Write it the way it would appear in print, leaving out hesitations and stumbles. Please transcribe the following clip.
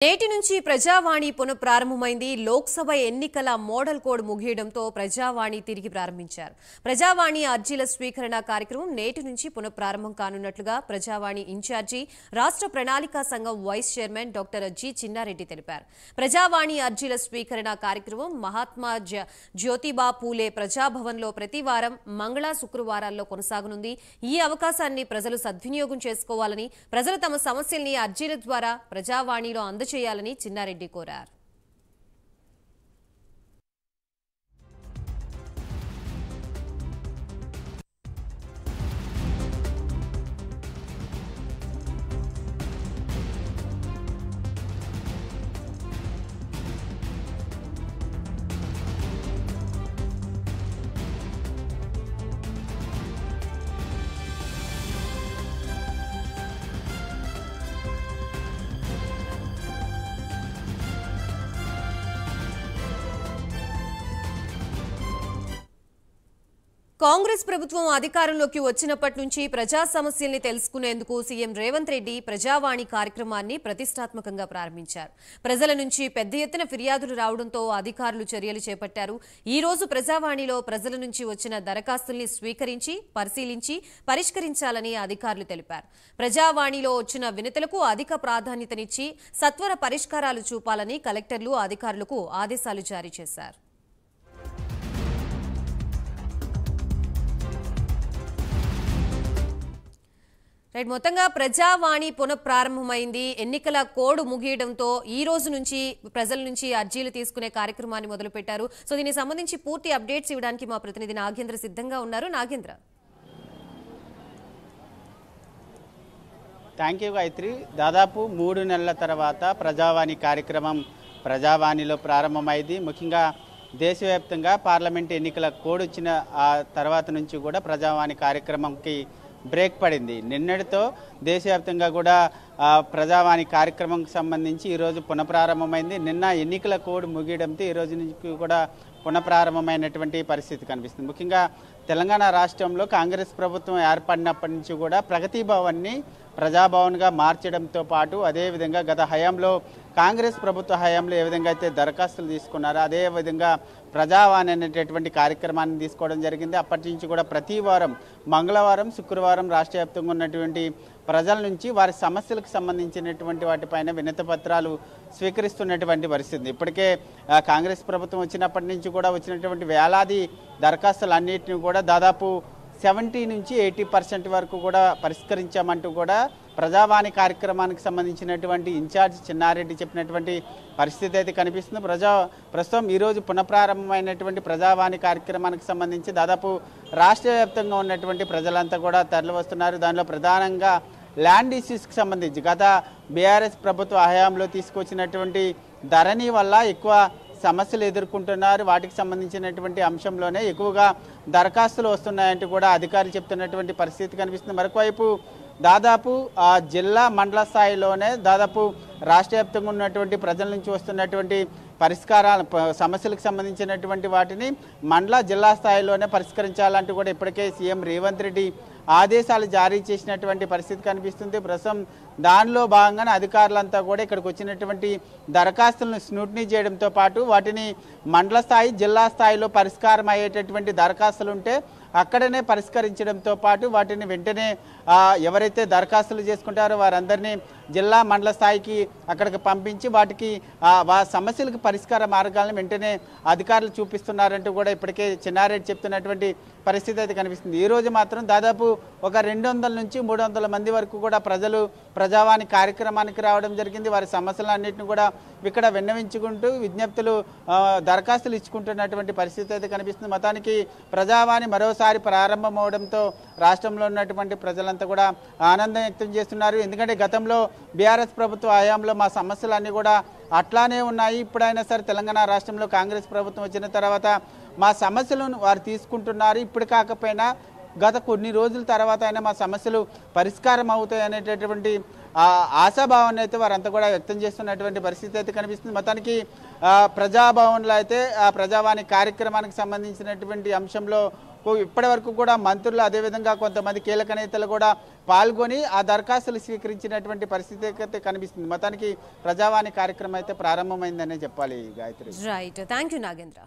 నేటి నుంచి ప్రజావాణి పునఃప్రారంభమైంది. లోక్సభ ఎన్నికల మోడల్ కోడ్ ముగియడంతో ప్రజావాణి తిరిగి ప్రారంభించారు. ప్రజావాణి అర్జీల స్వీకరణ కార్యక్రమం నేటి నుంచి పునఃప్రారంభం కానున్నట్లుగా ప్రజావాణి ఇన్ఛార్జి రాష్ట్ర ప్రణాళికా సంఘం vice chairman doctor G Chinnareddy తెలిపారు. ప్రజావాణి అర్జీల స్వీకరణ కార్యక్రమం మహాత్మా జ్యోతిబా పూలే ప్రజాభవన్లో ప్రతి వారం మంగళ శుక్రవారాల్లో కొనసాగనుంది. ఈ అవకాశాన్ని ప్రజలు సద్వినియోగం చేసుకోవాలని, ప్రజలు తమ సమస్యల్ని అర్జీల ద్వారా ప్రజావాణిలో చేయాలని చిన్నారెడ్డి కోరారు. కాంగ్రెస్ ప్రభుత్వం అధికారంలోకి వచ్చినప్పటి నుంచి ప్రజా సమస్యల్ని తెలుసుకునేందుకు సీఎం రేవంత్ రెడ్డి ప్రజావాణి కార్యక్రమాన్ని ప్రతిష్టాత్మకంగా ప్రారంభించారు. ప్రజల నుంచి పెద్ద ఎత్తున ఫిర్యాదులు రావడంతో అధికారులు చర్యలు చేపట్టారు. ఈ రోజు ప్రజావాణిలో ప్రజల నుంచి వచ్చిన దరఖాస్తుల్ని స్వీకరించి, పరిశీలించి పరిష్కరించాలని అధికారులు తెలిపారు. ప్రజావాణిలో వచ్చిన వినతులకు అధిక ప్రాధాన్యతనిచ్చి సత్వర పరిష్కారాలు చూపాలని కలెక్టర్లు అధికారులకు ఆదేశాలు జారీ చేశారు. మొత్తంగా ప్రజావాణి పునఃప్రారంభమైంది. ఎన్నికల కోడ్ ముగియడంతో ఈ రోజు నుంచి ప్రజల నుంచి అర్జీలు తీసుకునే కార్యక్రమాన్ని మొదలుపెట్టారు. సో దీనికి సంబంధించి పూర్తి అప్డేట్స్ ఇవ్వడానికి మా ప్రతినిధి నాగేంద్ర సిద్ధంగా ఉన్నారు. నాగేంద్ర. Thank you Gayatri. దాదాపు 3 నెలల తర్వాత ప్రజావాణి కార్యక్రమం ప్రజావాణిలో ప్రారంభమైంది. ముఖ్యంగా దేశవ్యాప్తంగా పార్లమెంట్ ఎన్నికల కోడ్ వచ్చిన ఆ తర్వాత నుంచి కూడా ప్రజావాణి కార్యక్రమంకి బ్రేక్ పడింది. నిన్నటితో దేశవ్యాప్తంగా కూడా ప్రజావాణి కార్యక్రమంకి సంబంధించి ఈరోజు పునఃప్రారంభమైంది. నిన్న ఎన్నికల కోడ్ ముగియడంతో ఈరోజు నుంచి కూడా పునఃప్రారంభమైనటువంటి పరిస్థితి కనిపిస్తుంది. ముఖ్యంగా తెలంగాణ రాష్ట్రంలో కాంగ్రెస్ ప్రభుత్వం ఏర్పడినప్పటి నుంచి కూడా ప్రగతి భవన్ని ప్రజాభవన్గా మార్చడంతో పాటు అదేవిధంగా గత హయాంలో కాంగ్రెస్ ప్రభుత్వ హయాంలో ఏ విధంగా అయితే దరఖాస్తులు తీసుకున్నారో అదేవిధంగా ప్రజావాణి అనేటటువంటి కార్యక్రమాన్ని తీసుకోవడం జరిగింది. అప్పటి నుంచి కూడా ప్రతి వారం మంగళవారం, శుక్రవారం రాష్ట్ర వ్యాప్తంగా ఉన్నటువంటి ప్రజల నుంచి వారి సమస్యలకు సంబంధించినటువంటి వాటిపైన వినతి పత్రాలు స్వీకరిస్తున్నటువంటి పరిస్థితి. ఇప్పటికే కాంగ్రెస్ ప్రభుత్వం వచ్చినప్పటి నుంచి కూడా వచ్చినటువంటి వేలాది దరఖాస్తులు అన్నిటిని కూడా దాదాపు 70 నుంచి 80% వరకు కూడా పరిష్కరించామంటూ కూడా ప్రజావాణి కార్యక్రమానికి సంబంధించినటువంటి ఇన్ఛార్జ్ చిన్నారెడ్డి చెప్పినటువంటి పరిస్థితి అయితే కనిపిస్తుంది. ప్రస్తుతం ఈరోజు పునఃప్రారంభమైనటువంటి ప్రజావాణి కార్యక్రమానికి సంబంధించి దాదాపు రాష్ట్ర వ్యాప్తంగా ఉన్నటువంటి ప్రజలంతా కూడా తరలి వస్తున్నారు. దానిలో ప్రధానంగా ల్యాండ్ ఇష్యూస్కి సంబంధించి గత బీఆర్ఎస్ ప్రభుత్వ హయాంలో తీసుకొచ్చినటువంటి ధరణి వల్ల ఎక్కువ సమస్యలు ఎదుర్కొంటున్నారు. వాటికి సంబంధించినటువంటి అంశంలోనే ఎక్కువగా దరఖాస్తులు వస్తున్నాయంటూ కూడా అధికారులు చెప్తున్నటువంటి పరిస్థితి కనిపిస్తుంది. మరొకవైపు దాదాపు జిల్లా మండల స్థాయిలోనే దాదాపు రాష్ట్ర వ్యాప్తంగా ఉన్నటువంటి ప్రజల నుంచి వస్తున్నటువంటి పరిష్కారాల సమస్యలకు సంబంధించినటువంటి వాటిని మండల జిల్లా స్థాయిలోనే పరిష్కరించాలంటూ కూడా ఇప్పటికే సీఎం రేవంత్ రెడ్డి ఆదేశాలు జారీ చేసినటువంటి పరిస్థితి కనిపిస్తుంది. ప్రస్తుతం దానిలో భాగంగానే అధికారులంతా కూడా ఇక్కడికి వచ్చినటువంటి దరఖాస్తులను స్నూటినీ చేయడంతో పాటు వాటిని మండల స్థాయి, జిల్లా స్థాయిలో పరిష్కారం అయ్యేటటువంటి దరఖాస్తులు ఉంటే అక్కడనే పరిష్కరించడంతో పాటు వాటిని వెంటనే ఎవరైతే దరఖాస్తులు చేసుకుంటారో వారందరినీ జిల్లా మండల స్థాయికి అక్కడికి పంపించి వాటికి సమస్యలకు పరిష్కార మార్గాలను వెంటనే అధికారులు చూపిస్తున్నారంటూ కూడా ఇప్పటికే చిన్నారెడ్డి చెప్తున్నటువంటి పరిస్థితి అయితే కనిపిస్తుంది. ఈరోజు మాత్రం దాదాపు ఒక 200 నుంచి 300 మంది వరకు కూడా ప్రజలు ప్రజావాణి కార్యక్రమానికి రావడం జరిగింది. వారి సమస్యలన్నింటినీ కూడా ఇక్కడ విన్నవించుకుంటూ విజ్ఞప్తులు దరఖాస్తులు ఇచ్చుకుంటున్నటువంటి పరిస్థితి అయితే కనిపిస్తుంది. మొత్తానికి ప్రజావాణి మరోసారి ప్రారంభం అవడంతో రాష్ట్రంలో ఉన్నటువంటి ప్రజలంతా కూడా ఆనందం వ్యక్తం చేస్తున్నారు. ఎందుకంటే గతంలో బీఆర్ఎస్ ప్రభుత్వ హయాంలో మా సమస్యలన్నీ కూడా అట్లానే ఉన్నాయి. ఇప్పుడైనా సరే తెలంగాణ రాష్ట్రంలో కాంగ్రెస్ ప్రభుత్వం వచ్చిన తర్వాత మా సమస్యలను వారు తీసుకుంటున్నారు. ఇప్పుడు కాకపోయినా గత కొన్ని రోజుల తర్వాత అయినా మా సమస్యలు పరిష్కారం అవుతాయి అనేటటువంటి ఆశాభావాన్ని అయితే వారంతా కూడా వ్యక్తం చేస్తున్నటువంటి పరిస్థితి అయితే కనిపిస్తుంది. మొత్తానికి ప్రజాభవన్లో అయితే ప్రజావాణి కార్యక్రమానికి సంబంధించినటువంటి అంశంలో ఇప్పటి వరకు కూడా మంత్రులు అదేవిధంగా కొంతమంది కీలక నేతలు కూడా పాల్గొని ఆ దరఖాస్తులు స్వీకరించినటువంటి పరిస్థితి అయితే కనిపిస్తుంది. మొత్తానికి ప్రజావాణి కార్యక్రమం అయితే ప్రారంభమైందనే చెప్పాలి Gayatri. Right, thank you Nagendra.